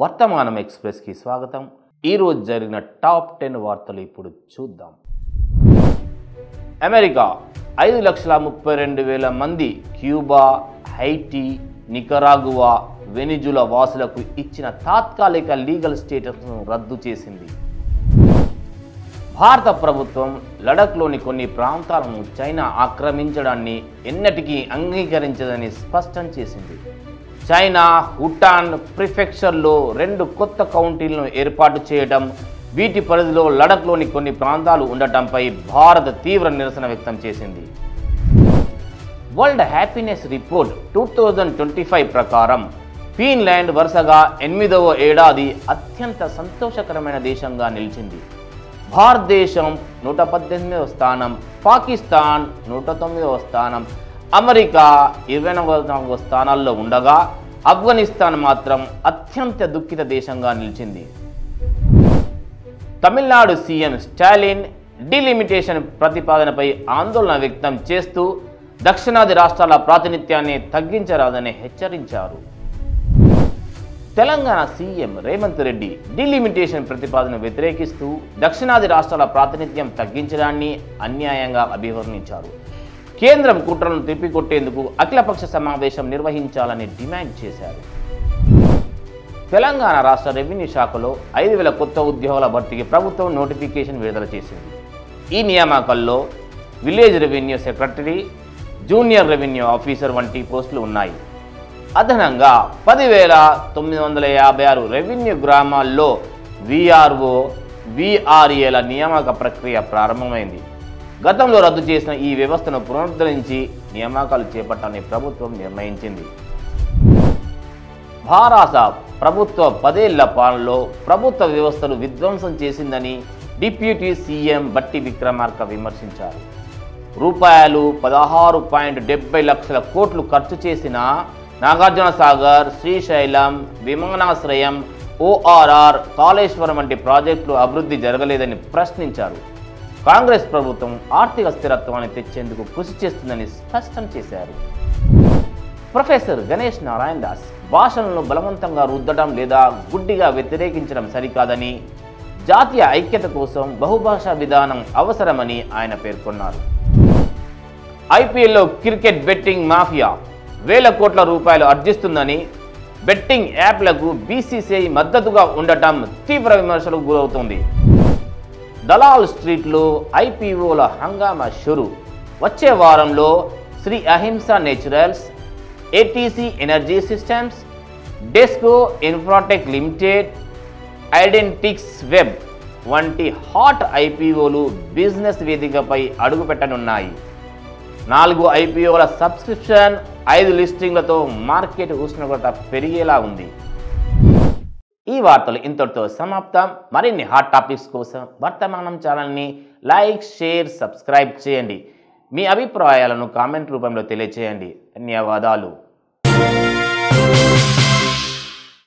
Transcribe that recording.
వర్తమానం ఎక్స్‌ప్రెస్ కి స్వాగతం. ఈ రోజు జరిగిన టాప్ 10 వార్తలు ఇప్పుడు చూద్దాం. అమెరికా 5,32,000 మంది క్యూబా, హైటీ, నికరాగువా, వెనిజులా వాసులకు ఇచ్చిన తాత్కాలిక లీగల్ స్టేటస్ను రద్దు చేసింది. భారత ప్రభుత్వం లడఖ్లోని కొన్ని ప్రాంతాలను చైనా ఆక్రమించడాన్ని ఎన్నటికీ అంగీకరించదని స్పష్టం చేసింది. చైనా హుటాన్ ప్రిఫెక్చర్లో 2 కొత్త కౌంటీలను ఏర్పాటు చేయడం, వీటి పరిధిలో లడఖ్లోని కొన్ని ప్రాంతాలు ఉండటంపై భారత్ తీవ్ర నిరసన వ్యక్తం చేసింది. వరల్డ్ హ్యాపీనెస్ రిపోర్ట్ 2025 ప్రకారం ఫిన్లాండ్ వరుసగా 8వ ఏడాది అత్యంత సంతోషకరమైన దేశంగా నిలిచింది. భారతదేశం 118వ స్థానం, పాకిస్తాన్ 109వ స్థానం, అమెరికా 24వ స్థానాల్లో ఉండగా ఆఫ్ఘనిస్తాన్ మాత్రం అత్యంత దుఃఖిత దేశంగా నిలిచింది. తమిళనాడు సీఎం స్టాలిన్ డిలిమిటేషన్ ప్రతిపాదనపై ఆందోళన వ్యక్తం చేస్తూ దక్షిణాది రాష్ట్రాల ప్రాతినిధ్యాన్ని తగ్గించరాదని హెచ్చరించారు. తెలంగాణ సీఎం రేవంత్ రెడ్డి డిలిమిటేషన్ ప్రతిపాదన వ్యతిరేకిస్తూ దక్షిణాది రాష్ట్రాల ప్రాతినిధ్యం తగ్గించడాన్ని అన్యాయంగా అభివర్ణించారు. కేంద్రం కుట్రలను తిప్పికొట్టేందుకు అఖిలపక్ష సమావేశం నిర్వహించాలని డిమాండ్ చేశారు. తెలంగాణ రాష్ట్ర రెవెన్యూ శాఖలో 5,000 కొత్త ఉద్యోగాల భర్తీకి ప్రభుత్వం నోటిఫికేషన్ విడుదల చేసింది. ఈ నియామకాల్లో village revenue secretary, junior revenue officer వంటి పోస్టులు ఉన్నాయి. అదనంగా 10,956 రెవెన్యూ గ్రామాల్లో వీఆర్ఓ, వీఆర్ఏల నియామక ప్రక్రియ ప్రారంభమైంది. గతంలో రద్దు చేసిన ఈ వ్యవస్థను పునరుద్ధరించి నియామకాలు చేపట్టాలని ప్రభుత్వం నిర్ణయించింది. భారాస ప్రభుత్వ 10 ఏళ్ల పాలనలో ప్రభుత్వ వ్యవస్థను విధ్వంసం చేసిందని డిప్యూటీ సీఎం బట్టి విక్రమార్క విమర్శించారు. రూపాయలు 16.70 లక్షల కోట్లు ఖర్చు చేసిన నాగార్జునసాగర్, శ్రీశైలం, విమానాశ్రయం, ఓఆర్ఆర్, కాళేశ్వరం వంటి ప్రాజెక్టులు అభివృద్ధి జరగలేదని ప్రశ్నించారు. కాంగ్రెస్ ప్రభుత్వం ఆర్థిక స్థిరత్వాన్ని తెచ్చేందుకు కృషి చేస్తుందని స్పష్టం చేశారు. ప్రొఫెసర్ గణేష్ నారాయణ దాస్ భాషలను బలవంతంగా రుద్దడం లేదా గుడ్డిగా వ్యతిరేకించడం సరికాదని, జాతీయ ఐక్యత కోసం బహుభాషా విధానం అవసరమని ఆయన పేర్కొన్నారు. ఐపీఎల్లో క్రికెట్ బెట్టింగ్ మాఫియా వేల కోట్ల రూపాయలు ఆర్జిస్తుందని బెట్టింగ్ యాప్లకు బీసీసీఐ మద్దతుగా ఉండటం తీవ్ర విమర్శలకు గురవుతోంది. దలాల్ స్ట్రీట్లో ఐపీఓల హంగామా షురు. వచ్చే వారంలో Shri Ahimsa Naturals, ATC Energy Systems, Desco Infratech Limited, Identix Web వంటి హాట్ ఐపీఓలు బిజినెస్ వేదికపై అడుగుపెట్టనున్నాయి. 4 ఐపీఓల సబ్స్క్రిప్షన్, 5 లిస్టింగ్లతో మార్కెట్ ఉష్ణోగ్రత పెరిగేలా ఉంది. ఈ వార్తలు ఇంతటితో సమాప్తం. మరిన్ని హాట్ టాపిక్స్ కోసం వర్తమానం ఛానల్ని లైక్, షేర్, సబ్స్క్రైబ్ చేయండి. మీ అభిప్రాయాలను కామెంట్ రూపంలో తెలియజేయండి. ధన్యవాదాలు.